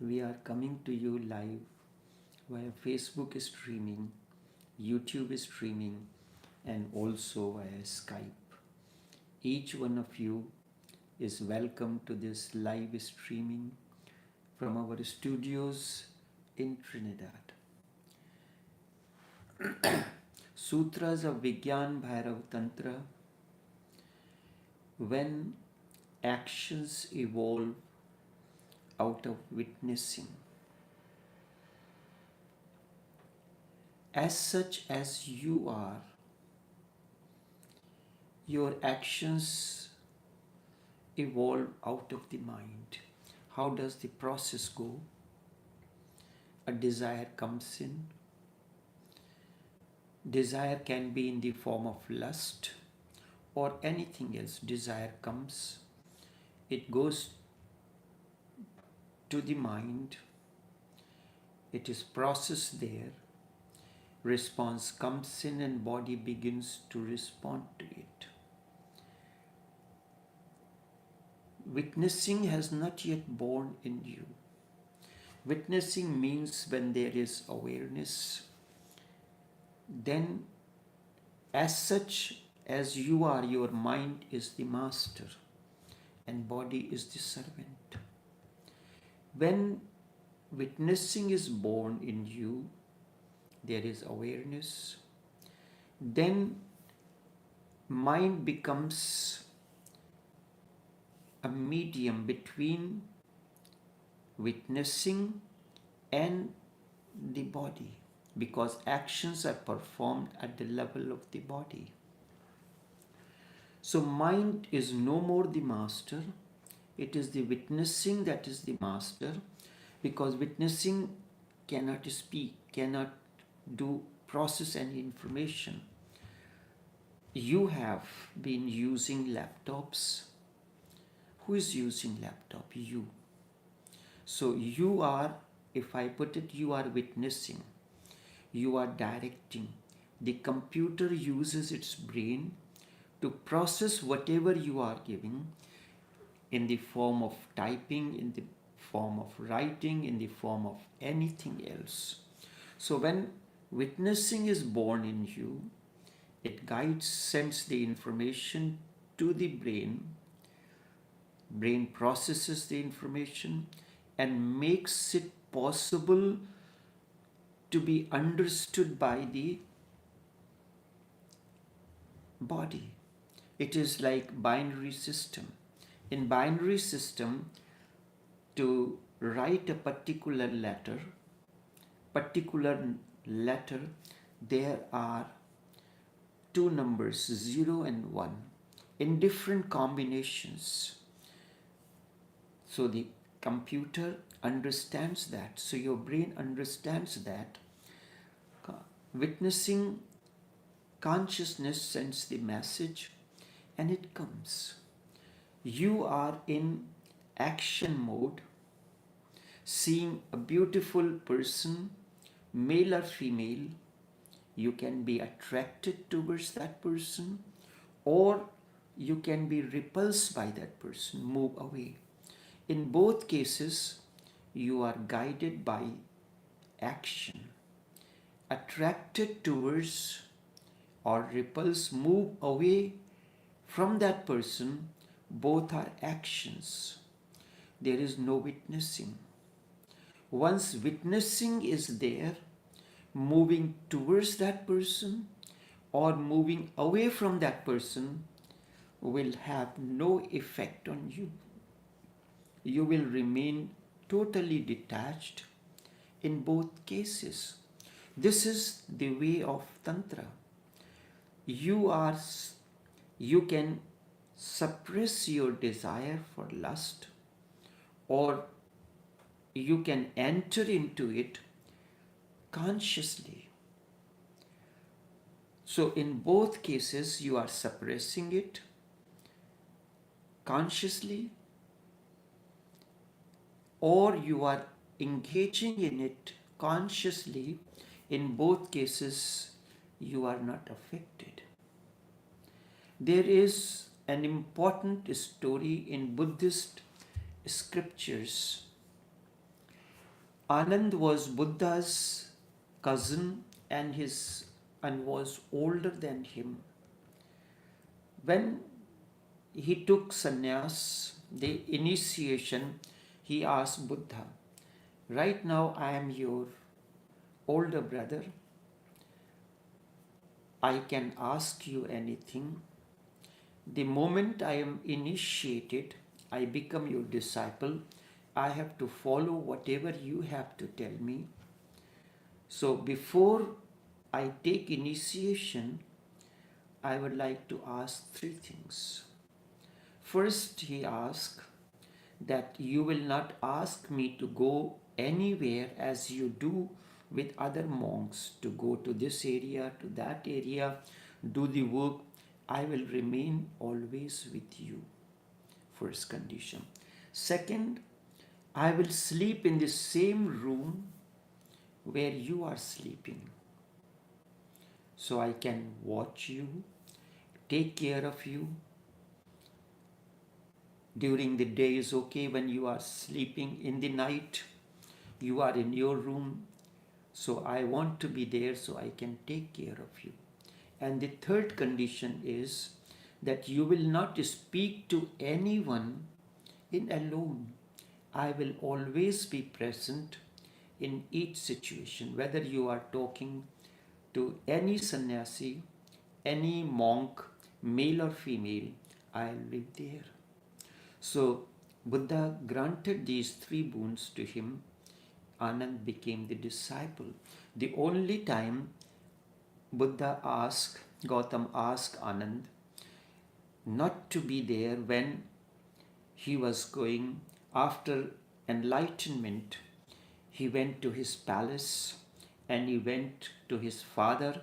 We are coming to you live via Facebook is streaming, YouTube is streaming, and also via Skype. Each one of you is welcome to this live streaming from our studios in Trinidad. Sutras of Vigyan Bhairav Tantra. When actions evolve out of witnessing, as such as you are, your actions evolve out of the mind. How does the process go? A desire comes in. Desire can be in the form of lust or anything else. Desire comes, it goes to the mind, it is processed there, response comes in and body begins to respond to it. Witnessing has not yet born in you. Witnessing means when there is awareness, then as such as you are, your mind is the master and body is the servant. When witnessing is born in you, there is awareness, then mind becomes a medium between witnessing and the body, because actions are performed at the level of the body. So mind is no more the master, it is the witnessing that is the master, because witnessing cannot speak, cannot process any information. You have been using laptops. Who is using laptop? You. So you are, if I put it, you are witnessing, you are directing. The computer uses its brain to process whatever you are giving in the form of typing, in the form of writing, in the form of anything else. So when witnessing is born in you, it sends the information to the brain. Brain processes the information and makes it possible to be understood by the body. It is like binary system. In binary system, to write a particular letter, there are two numbers, 0 and 1, in different combinations. So the computer understands that. So your brain understands that. Witnessing consciousness sends the message and it comes. You are in action mode, seeing a beautiful person, male or female. You can be attracted towards that person, or you can be repulsed by that person, move away. In both cases, you are guided by action. Attracted towards or repulsed, move away from that person, both are actions. There is no witnessing. Once witnessing is there, moving towards that person or moving away from that person will have no effect on you. You will remain totally detached in both cases. This is the way of Tantra. You can suppress your desire for lust, or you can enter into it consciously. So in both cases, you are suppressing it consciously, or you are engaging in it consciously. In both cases, you are not affected. There is an important story in Buddhist scriptures Anand was Buddha's cousin and was older than him. When he took sannyas, the initiation, he asked Buddha, right now I am your older brother. I can ask you anything. The moment I am initiated, I become your disciple. I have to follow whatever you have to tell me. So before I take initiation, I would like to ask three things. First, he asked that you will not ask me to go anywhere as you do with other monks, to go to this area, to that area, do the work. I will remain always with you. First condition. Second, I will sleep in the same room where you are sleeping. So I can watch you, take care of you. During the day is okay. When you are sleeping in the night, you are in your room. So I want to be there so I can take care of you. And the third condition is that you will not speak to anyone in alone. I will always be present in each situation, whether you are talking to any sannyasi, any monk, male or female, I'll be there. So Buddha granted these three boons to him. Anand became the disciple. The only time Gautam asked Anand not to be there when he was going after enlightenment. He went to his palace and he went to his father.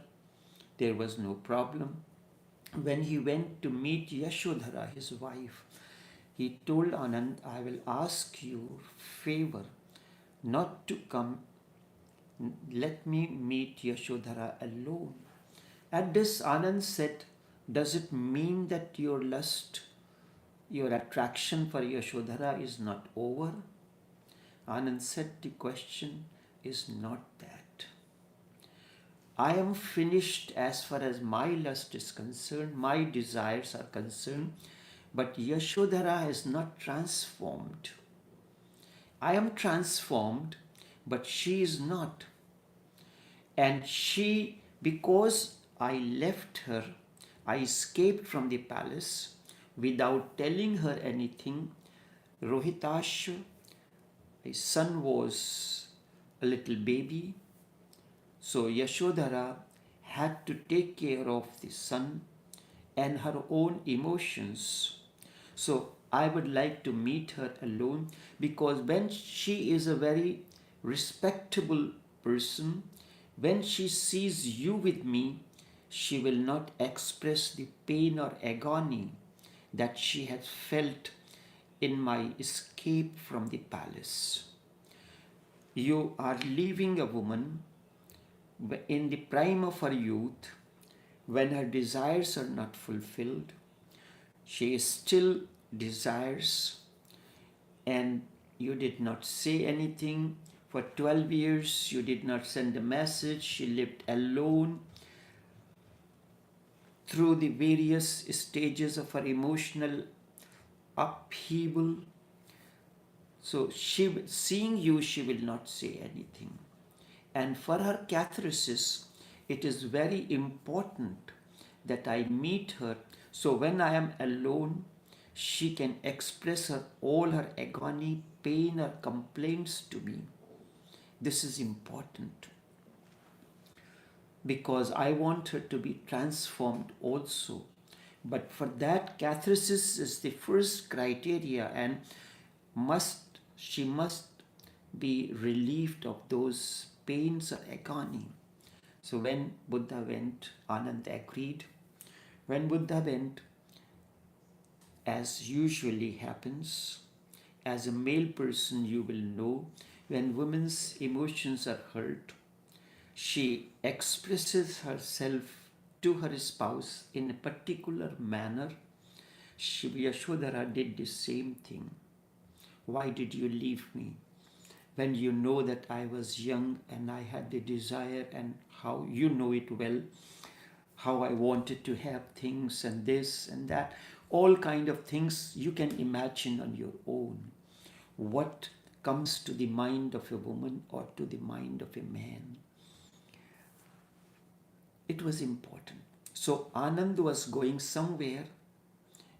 There was no problem. When he went to meet Yashodhara, his wife, he told Anand, I will ask you favor not to come. Let me meet Yashodhara alone. At this, Anand said, does it mean that your lust, your attraction for Yashodhara is not over? Anand said, the question is not that. I am finished as far as my lust is concerned, my desires are concerned, but Yashodhara has not transformed. I am transformed, but she is not. And she, because I left her, I escaped from the palace without telling her anything. Rohitasha, his son, was a little baby. So Yashodhara had to take care of the son and her own emotions. So I would like to meet her alone, because when she is a very respectable person, when she sees you with me, she will not express the pain or agony that she has felt in my escape from the palace. You are leaving a woman in the prime of her youth, when her desires are not fulfilled. She still desires, and you did not say anything. For 12 years, you did not send a message. She lived alone through the various stages of her emotional upheaval. So seeing you, she will not say anything. And for her catharsis, it is very important that I meet her. So when I am alone, she can express all her agony, pain, or complaints to me. This is important, because I want her to be transformed also. But for that, catharsis is the first criteria, and she must be relieved of those pains or agony. So when Buddha went, Anand agreed. When Buddha went, as usually happens, as a male person you will know, when women's emotions are hurt, she expresses herself to her spouse in a particular manner. Yashodhara did the same thing. Why did you leave me? when you know that I was young and I had the desire, and how you know it well, how I wanted to have things and this and that, all kind of things you can imagine on your own. What comes to the mind of a woman or to the mind of a man? It was important. So Anand was going somewhere.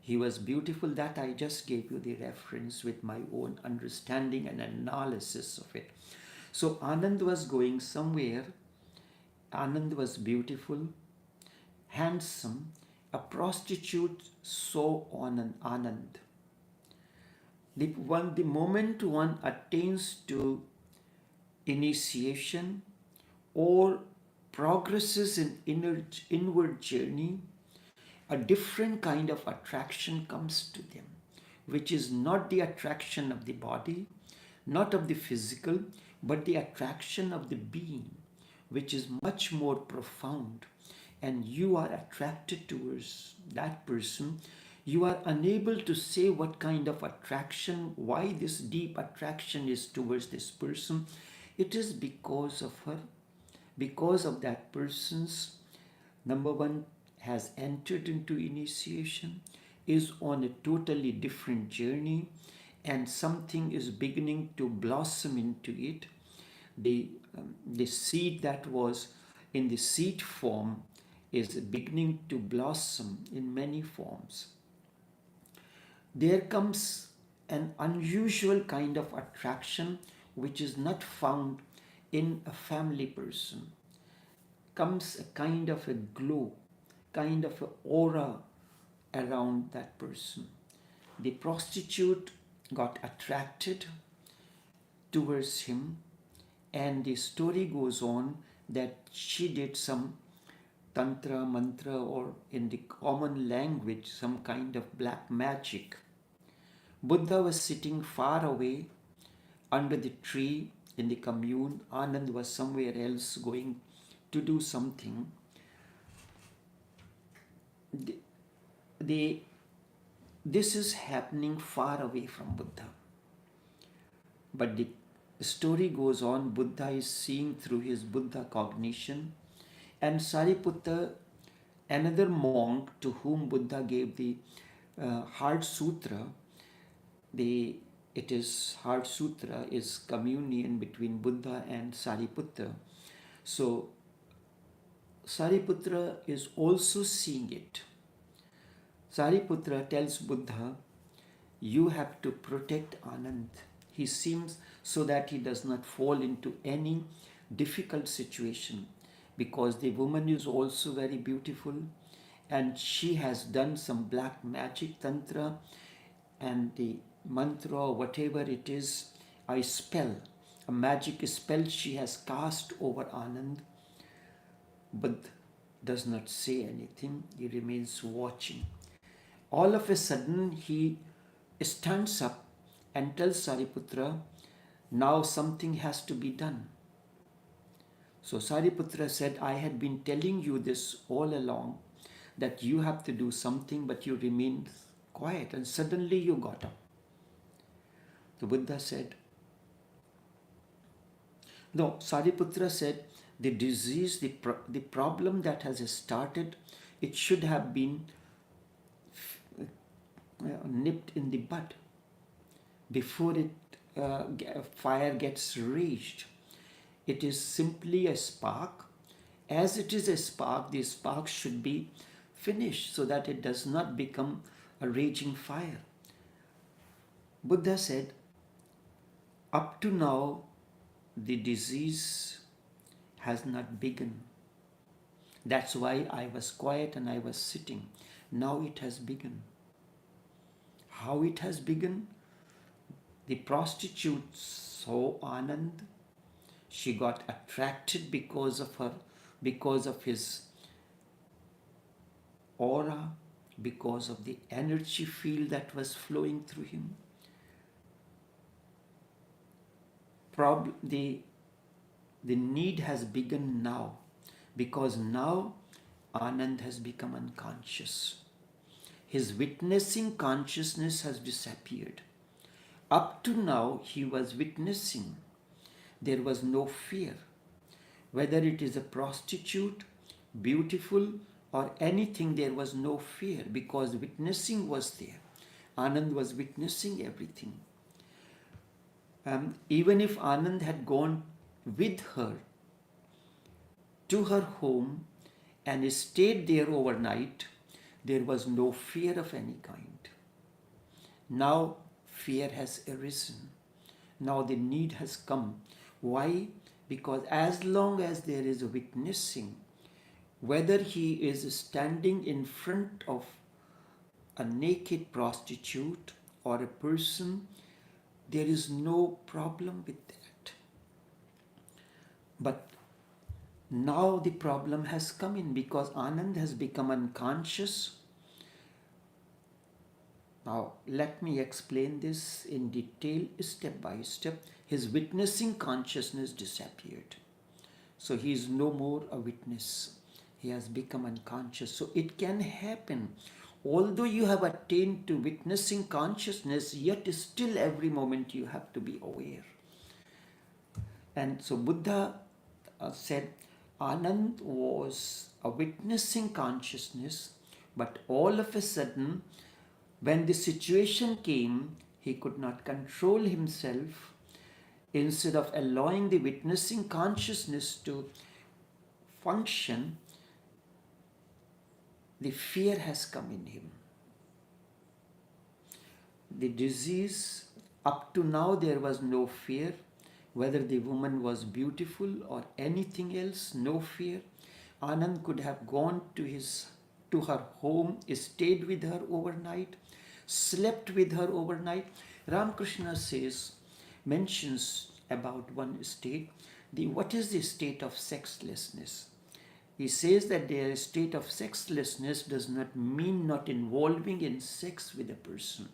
He was beautiful. That I just gave you the reference with my own understanding and analysis of it. So Anand was going somewhere. Anand was beautiful, handsome. A prostitute saw Anand. The moment one attains to initiation or progresses in inward journey, a different kind of attraction comes to them, which is not the attraction of the body, not of the physical, but the attraction of the being, which is much more profound. And you are attracted towards that person. You are unable to say what kind of attraction, why this deep attraction is towards this person. It is because of her, because of that person's, number one, has entered into initiation, is on a totally different journey, and something is beginning to blossom into it. The seed that was in the seed form is beginning to blossom in many forms. There comes an unusual kind of attraction which is not found in a family person. Comes a kind of a glow, kind of an aura around that person. The prostitute got attracted towards him, and the story goes on that she did some tantra, mantra, or in the common language, some kind of black magic. Buddha was sitting far away under the tree in the commune. Anand was somewhere else going to do something. This is happening far away from Buddha. But the story goes on, Buddha is seeing through his Buddha cognition, and Sariputta, another monk to whom Buddha gave the Heart Sutra, Heart Sutra is communion between Buddha and Sariputta. So Sariputta is also seeing it. Sariputta tells Buddha, you have to protect Anand. He seems so that he does not fall into any difficult situation, because the woman is also very beautiful and she has done some black magic tantra, and the mantra or whatever it is, a spell, a magic spell she has cast over Anand. But does not say anything. He remains watching. All of a sudden he stands up and tells Sariputta, now something has to be done. So Sariputta said, I had been telling you this all along, that you have to do something, but you remained quiet, and suddenly you got up. The Buddha said, no, Sariputta said, the disease, the problem that has started, it should have been nipped in the bud before fire gets raged. It is simply a spark. As it is a spark, the spark should be finished so that it does not become a raging fire. Buddha said, up to now, the disease has not begun. That's why I was quiet and I was sitting. Now it has begun. How it has begun? The prostitute saw Anand. She got attracted because of his aura, because of the energy field that was flowing through him. The need has begun now, because now Anand has become unconscious. His witnessing consciousness has disappeared. Up to now, he was witnessing. there was no fear. Whether it is a prostitute, beautiful, or anything, there was no fear because witnessing was there. Anand was witnessing everything. Even if Anand had gone with her to her home and stayed there overnight, there was no fear of any kind. Now fear has arisen. Now the need has come. Why? Because as long as there is a witnessing, whether he is standing in front of a naked prostitute or a person, there is no problem with that. But now the problem has come in because Anand has become unconscious. Now let me explain this in detail step by step. His witnessing consciousness disappeared. So he is no more a witness. He has become unconscious. So it can happen. Although you have attained to witnessing consciousness, yet still every moment you have to be aware. And so Buddha said Anand was a witnessing consciousness, but all of a sudden, when the situation came, he could not control himself. Instead of allowing the witnessing consciousness to function, the fear has come in him. The disease, up to now there was no fear. Whether the woman was beautiful or anything else, no fear. Anand could have gone to her home, stayed with her overnight, slept with her overnight. Ramakrishna mentions about one state. What is the state of sexlessness? He says that the state of sexlessness does not mean not involving in sex with a person,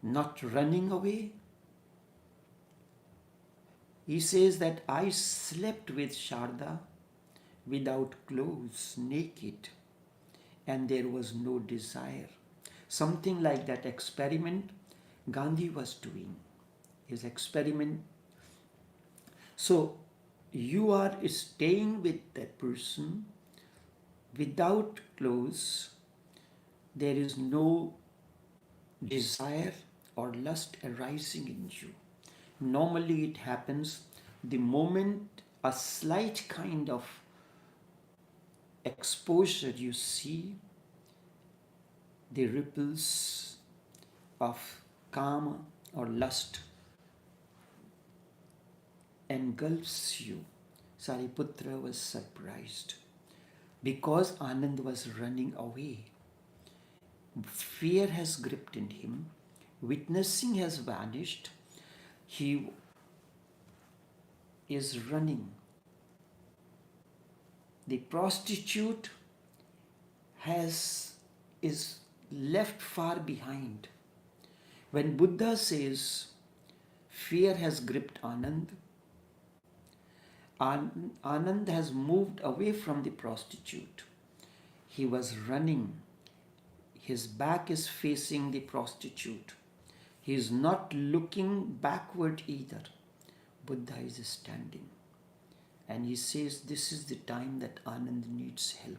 not running away. He says that I slept with Sharda without clothes, naked, and there was no desire. Something like that experiment Gandhi was doing. His experiment. So you are staying with that person without clothes. There is no desire or lust arising in you. Normally it happens the moment a slight kind of exposure you see, the ripples of kama or lust engulfs you. Sariputra was surprised because Anand was running away. Fear has gripped in him. Witnessing has vanished. He is running. The prostitute is left far behind. When Buddha says fear has gripped Anand, Anand has moved away from the prostitute. He was running. His back is facing the prostitute. He is not looking backward either. Buddha is standing. And he says, this is the time that Anand needs help.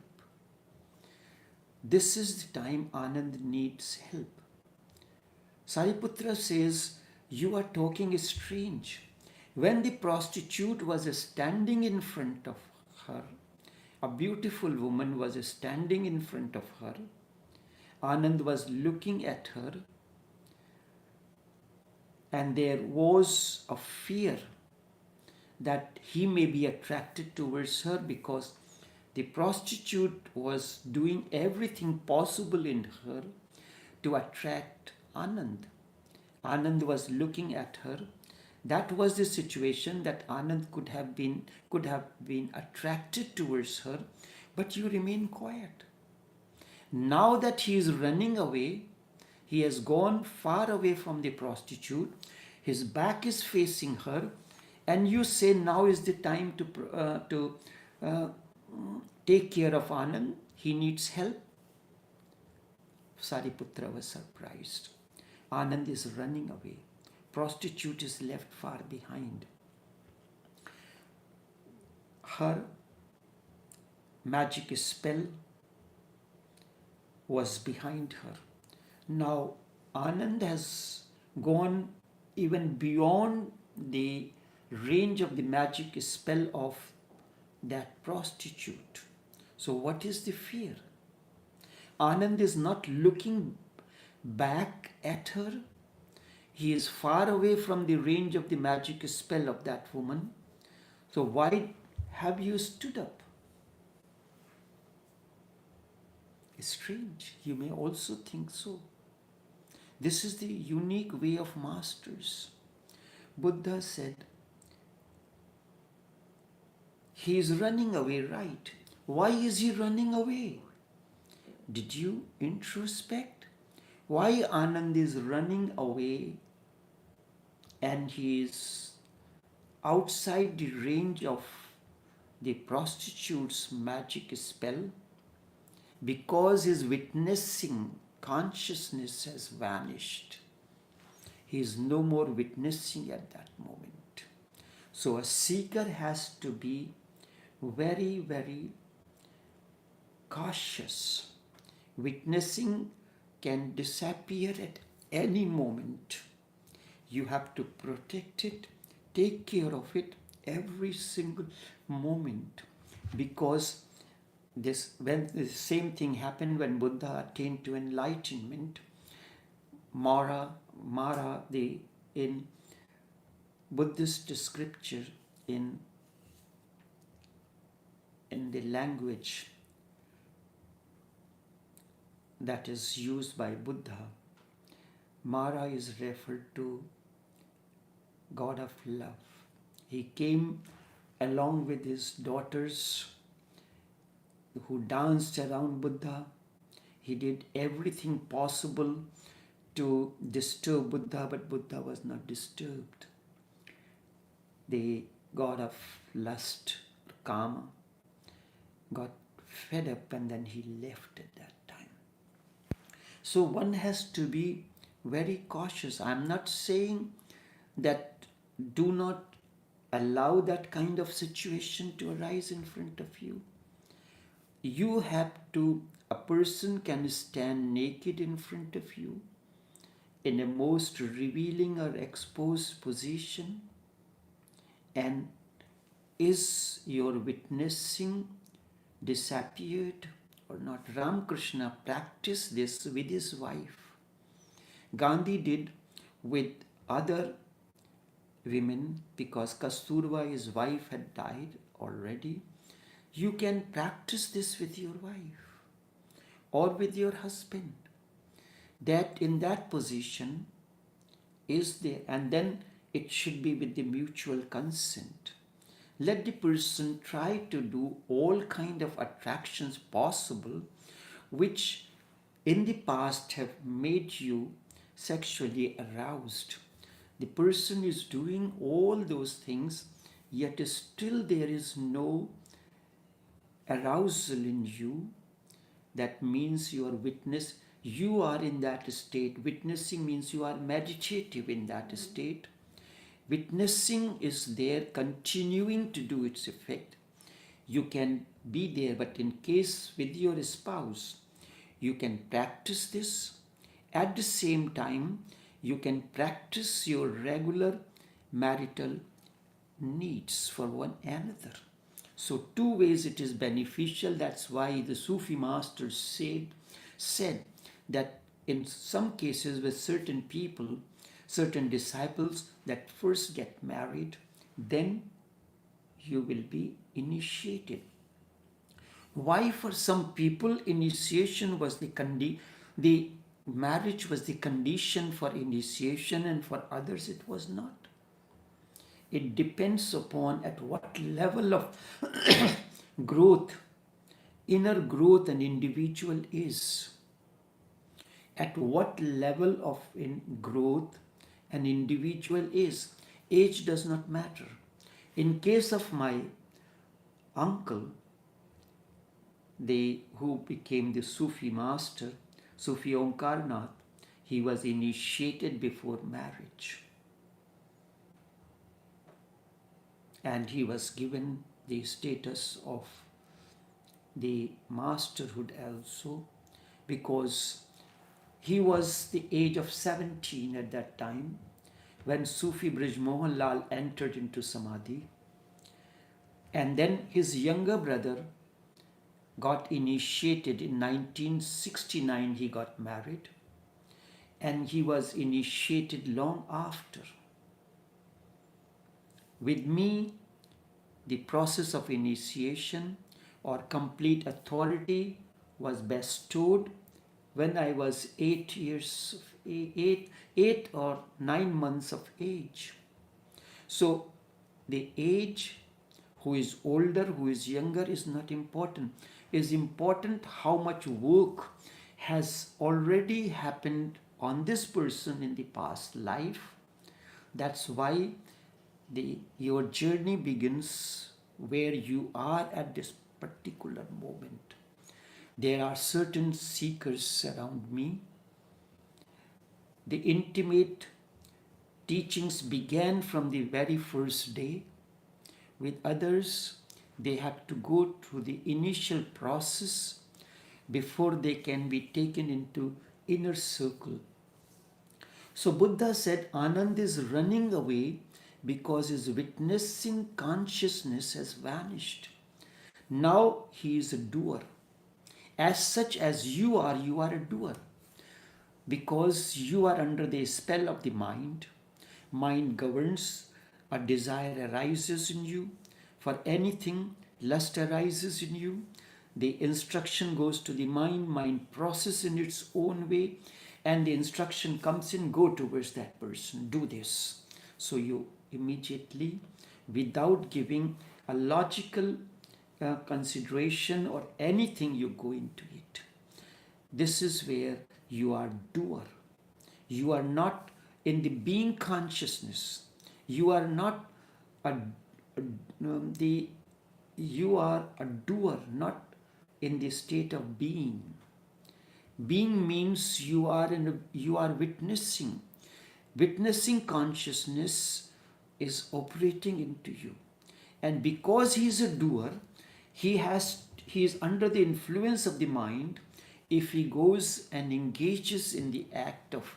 This is the time Anand needs help. Sariputra says, you are talking strange. When the prostitute was standing in front of her, a beautiful woman was standing in front of her, Anand was looking at her, and there was a fear that he may be attracted towards her because the prostitute was doing everything possible in her to attract Anand. Anand was looking at her. That was the situation that Anand could have been attracted towards her, but you remain quiet. Now that he is running away, he has gone far away from the prostitute, his back is facing her, and you say now is the time to take care of Anand, he needs help. Sariputra was surprised. Anand is running away. Prostitute is left far behind. her magic spell was behind her. Now, Anand has gone even beyond the range of the magic spell of that prostitute. So, what is the fear? Anand is not looking back at her. He is far away from the range of the magic spell of that woman. So, why have you stood up? Strange. You may also think so. This is the unique way of masters. Buddha said, he is running away, right? Why is he running away? Did you introspect? Why Anand is running away and he is outside the range of the prostitute's magic spell? Because his witnessing consciousness has vanished. He is no more witnessing at that moment. So a seeker has to be very, very cautious. Witnessing can disappear at any moment. You have to protect it, take care of it every single moment, because when the same thing happened when Buddha attained to enlightenment. Mara, in Buddhist scripture, in the language that is used by Buddha, Mara is referred to God of love. He came along with his daughters who danced around Buddha. He did everything possible to disturb Buddha, but Buddha was not disturbed. The god of lust, Kama, got fed up and then he left at that time. So one has to be very cautious. I'm not saying that do not allow that kind of situation to arise in front of you. You have to, a person can stand naked in front of you in a most revealing or exposed position, and is your witnessing disappeared or not? Ramakrishna practiced this with his wife. Gandhi did with other women because Kasturba, his wife, had died already. You can practice this with your wife or with your husband. That in that position is there, and then it should be with the mutual consent. Let the person try to do all kind of attractions possible which in the past have made you sexually aroused. The person is doing all those things, yet still there is no arousal in you. That means you are witness. You are in that state. Witnessing means you are meditative in that state. Witnessing is there, continuing to do its effect. You can be there, but in case with your spouse, you can practice this. At the same time, you can practice your regular marital needs for one another. So two ways it is beneficial. That's why the Sufi masters said that in some cases with certain people, certain disciples, that first get married, then you will be initiated. Why for some people initiation was the marriage was the condition for initiation, and for others it was not? It depends upon at what level of growth, inner growth an individual is. At what level of growth an individual is. Age does not matter. In case of my uncle, who became the Sufi master, Sufi Omkarnath, he was initiated before marriage. And he was given the status of the masterhood also, because he was the age of 17 at that time when Sufi Brij Mohan Lal entered into Samadhi. And then his younger brother got initiated in 1969, he got married, and he was initiated long after. With me, the process of initiation or complete authority was bestowed when I was 8 or 9 months of age. So the age, who is older, who is younger, is not important. It is important how much work has already happened on this person in the past life. That's why your journey begins where you are at this particular moment. There are certain seekers around me. The intimate teachings began from the very first day. With others, they have to go through the initial process before they can be taken into inner circle. So Buddha said Anand is running away because his witnessing consciousness has vanished. Now he is a doer. As such as you are a doer. Because you are under the spell of the mind. Mind governs, a desire arises in you. For anything, lust arises in you. The instruction goes to the mind, mind processes in its own way, and the instruction comes in, go towards that person, do this. So you immediately, without giving a logical consideration or anything, you go into it. This is where you are doer. You are not in the being consciousness. You are not you are a doer, not in the state of being. Being means you are witnessing. Witnessing consciousness is operating into you. And because he is a doer, he is under the influence of the mind. If he goes and engages in the act of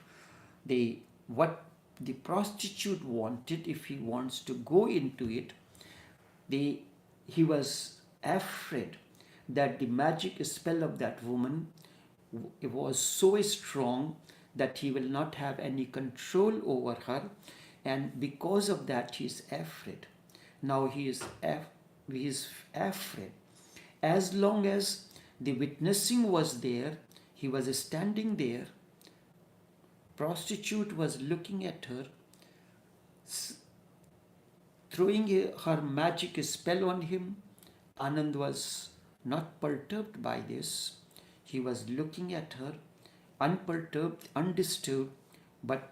what the prostitute wanted, if he wants to go into it, he was afraid that the magic spell of that woman was so strong that he will not have any control over her, and because of that he is afraid. Now he is afraid. As long as the witnessing was there, he was standing there, prostitute was looking at her, throwing her magic spell on him. Anand was not perturbed by this. He was looking at her, unperturbed, undisturbed, but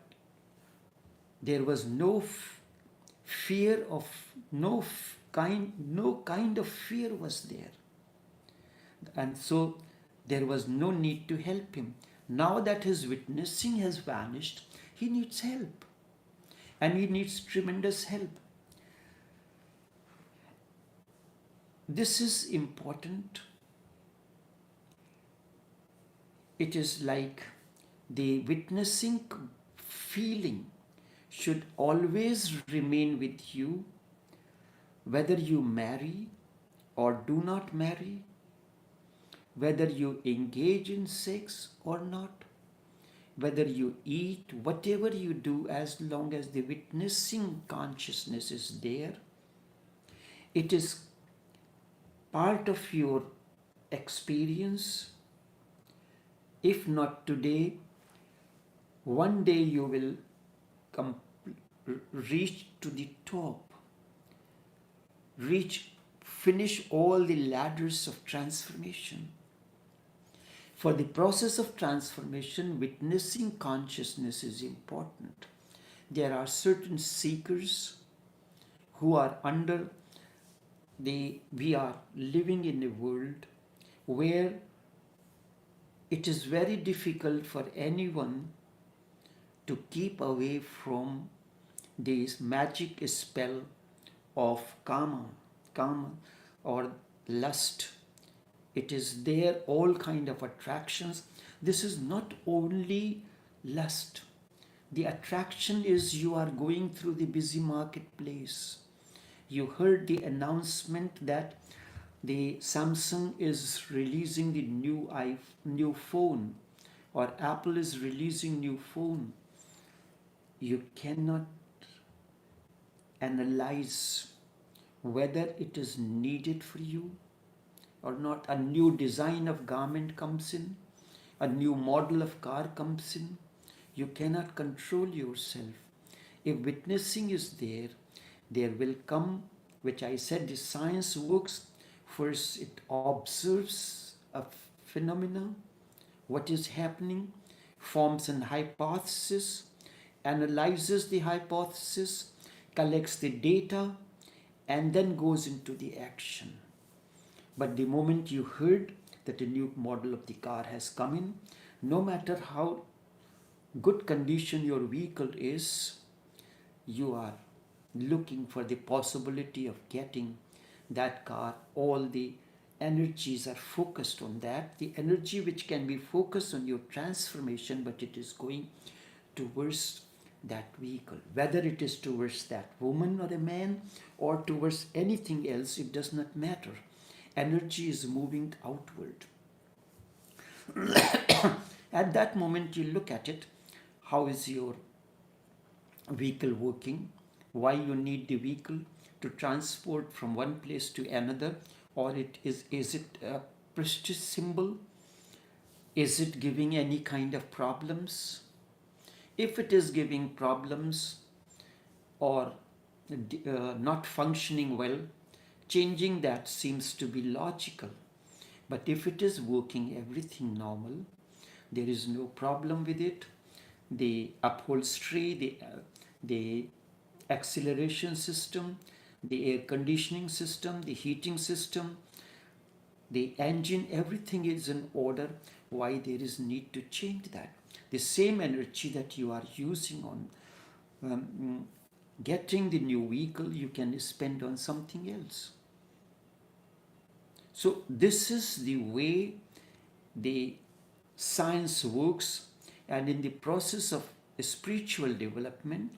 there was no fear of, no kind of fear was there. And so there was no need to help him. Now that his witnessing has vanished, he needs help. And he needs tremendous help. This is important. It is like the witnessing feeling should always remain with you, whether you marry or do not marry, whether you engage in sex or not, whether you eat, whatever you do, as long as the witnessing consciousness is there, it is part of your experience. If not today, one day you will reach to the top, finish all the ladders of transformation. For the process of transformation, witnessing consciousness is important. There are certain seekers who are we are living in a world where it is very difficult for anyone to keep away from this magic spell of karma. kama or lust. It is there, all kind of attractions. This is not only lust. The attraction is you are going through the busy marketplace. You heard the announcement that the Samsung is releasing the new phone, or Apple is releasing new phone. You cannot analyze whether it is needed for you or not. A new design of garment comes in, a new model of car comes in. You cannot control yourself. If witnessing is there, there will come, which I said, the science works. First, it observes a phenomena, what is happening, forms an hypothesis, analyzes the hypothesis, collects the data, and then goes into the action. But the moment you heard that a new model of the car has come in, no matter how good condition your vehicle is, you are looking for the possibility of getting that car. All the energies are focused on that. The energy which can be focused on your transformation, but it is going towards that vehicle. Whether it is towards that woman or a man or towards anything else, it does not matter. Energy is moving outward. At that moment, you look at it. How is your vehicle working? Why you need the vehicle? To transport from one place to another? Or is it a prestige symbol? Is it giving any kind of problems? If it is giving problems or not functioning well, changing that seems to be logical. But if it is working everything normal, there is no problem with it. The upholstery, the acceleration system, the air conditioning system, the heating system, the engine, everything is in order. Why there is need to change that? The same energy that you are using on getting the new vehicle, you can spend on something else. So this is the way the science works, and in the process of spiritual development,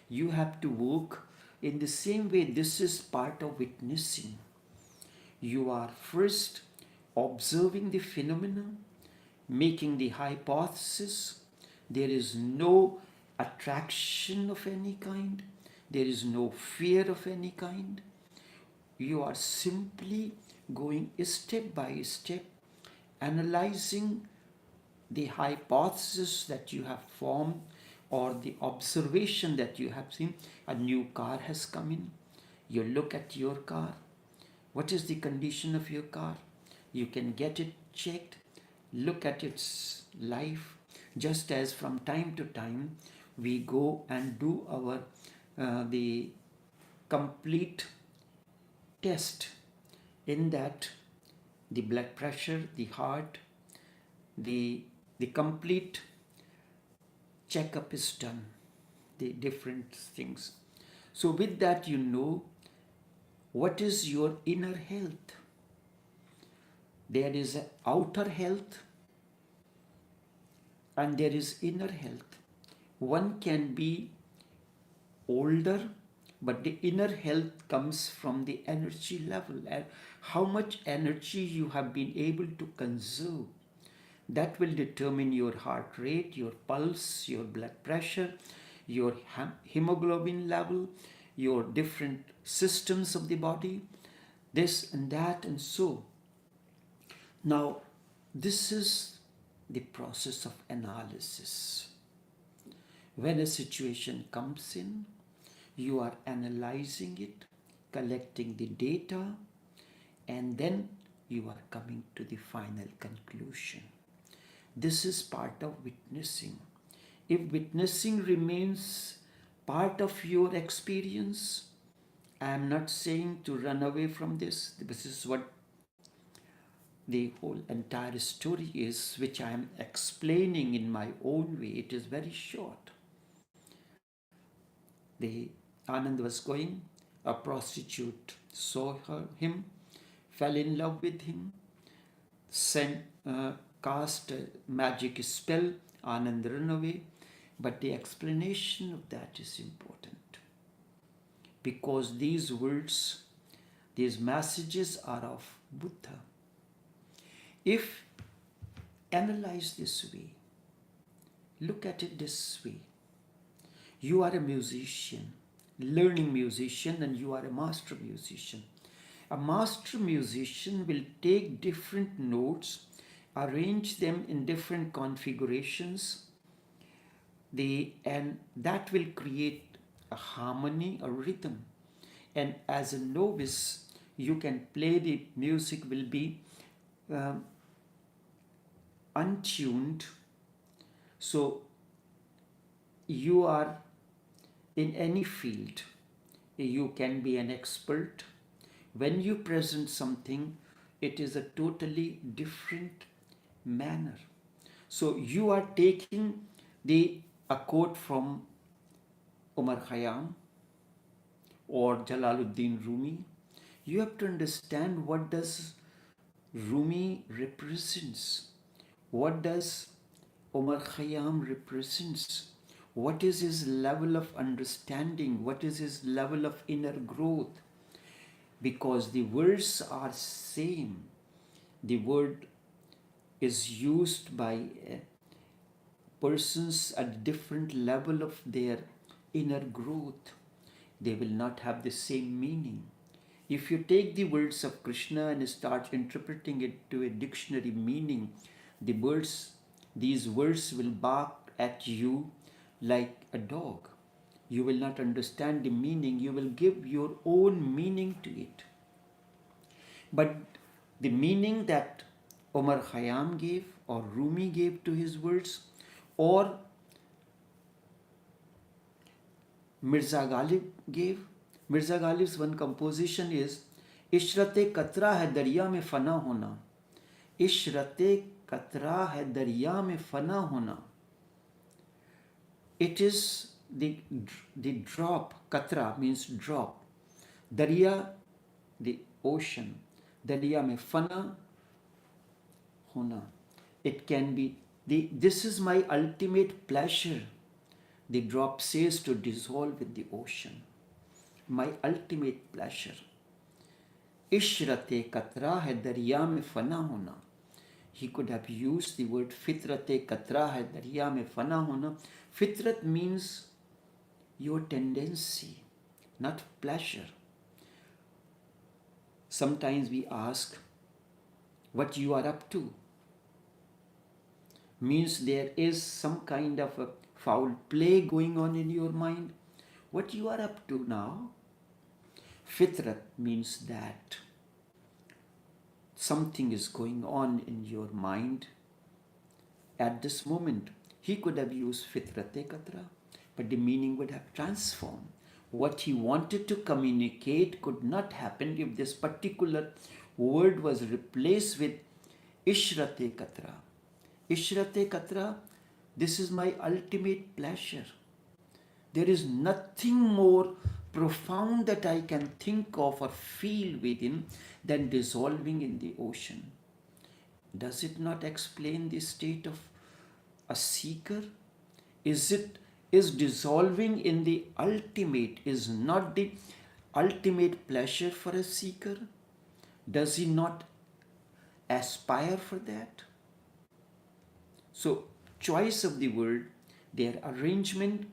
you have to work in the same way. This is part of witnessing. You are first observing the phenomena, making the hypothesis. There is no attraction of any kind. There is no fear of any kind. You are simply going step by step, analyzing the hypothesis that you have formed or the observation that you have seen. A new car has come in. You look at your car. What is the condition of your car? You can get it checked, look at its life, just as from time to time we go and do our the complete test. In that, the blood pressure, the heart, the complete checkup is done, the different things. So with that, you know what is your inner health. There is an outer health and there is inner health. One can be older, but the inner health comes from the energy level and how much energy you have been able to conserve. That will determine your heart rate, your pulse, your blood pressure, your hemoglobin level, your different systems of the body, this and that and so. Now, this is the process of analysis. When a situation comes in, you are analyzing it, collecting the data, and then you are coming to the final conclusion. This is part of witnessing. If witnessing remains part of your experience, I am not saying to run away from this. This is what the whole entire story is, which I am explaining in my own way. It is very short. The Anand was going, A prostitute saw him, fell in love with him, sent, cast a magic spell, Anand ran away. But the explanation of that is important, because these words, these messages are of Buddha. If analyze this way, look at it this way. You are a musician, learning musician, and you are a master musician. A master musician will take different notes, arrange them in different configurations, and that will create a harmony, a rhythm. And as a novice, you can play the music will be um, untuned. So you are in any field, you can be an expert. When you present something, it is a totally different manner. So you are taking a quote from Umar Khayyam or Jalaluddin Rumi. You have to understand what does Rumi represents, what does Umar Khayyam represents, what is his level of understanding, what is his level of inner growth, because the words are same. The word is used by persons at different level of their inner growth. They will not have the same meaning. If you take the words of Krishna and start interpreting it to a dictionary meaning, these words will bark at you like a dog. You will not understand the meaning. You will give your own meaning to it. But the meaning that Omar Khayyam gave or Rumi gave to his words, or Mirza Ghalib gave. Mirza Ghalib's one composition is इशरते कतरा है दरिया में फना होना. इशरते कतरा है दरिया में फना होना. It is the drop. Katra means drop. Darya, the ocean. Darya mein fana hona. It can be this is my ultimate pleasure. The drop says to dissolve with the ocean. My ultimate pleasure. Ishrate katra hai darya mein fana hona. He could have used the word fitrate katra hai darya mein fana hona. Fitrat means your tendency, not pleasure. Sometimes we ask what you are up to. Means there is some kind of a foul play going on in your mind. What you are up to now? Fitrat means that something is going on in your mind at this moment. He could have used fitrate katra, but the meaning would have transformed. What he wanted to communicate could not happen if this particular word was replaced with ishrate katra. Ishrate katra, this is my ultimate pleasure. There is nothing more profound that I can think of or feel within than dissolving in the ocean. Does it not explain the state of a seeker? Is dissolving in the ultimate, is not the ultimate pleasure for a seeker? Does he not aspire for that? So, choice of the word, their arrangement,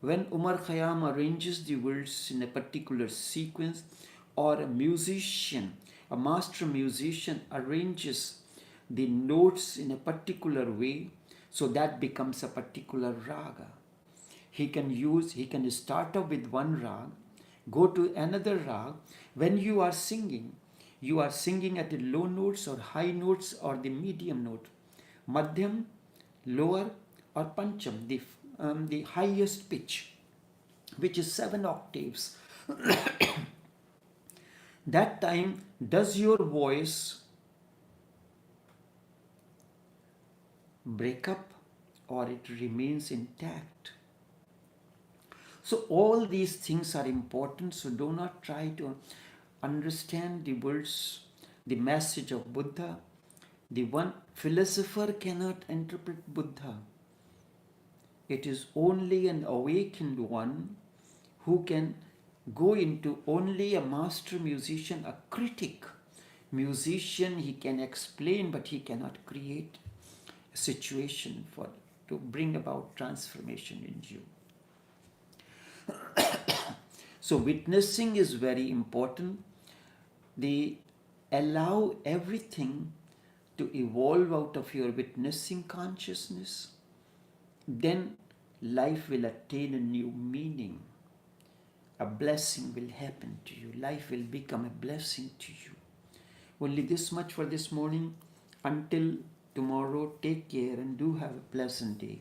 when Umar Khayyam arranges the words in a particular sequence, or a musician, a master musician arranges the notes in a particular way, so that becomes a particular raga. He can start off with one rag, go to another rag. When you are singing at the low notes or high notes or the medium note, madhyam, lower, or pancham, the highest pitch, which is 7 octaves. That time, does your voice break up or it remains intact? So all these things are important. So do not try to understand the words, the message of Buddha. The one philosopher cannot interpret Buddha. It is only an awakened one who can go into, only a master musician, a critic musician, he can explain, but he cannot create a situation for to bring about transformation in you. So witnessing is very important. They allow everything to evolve out of your witnessing consciousness. Then life will attain a new meaning. A blessing will happen to you. Life will become a blessing to you. Only this much for this morning. Until tomorrow, take care and do have a pleasant day.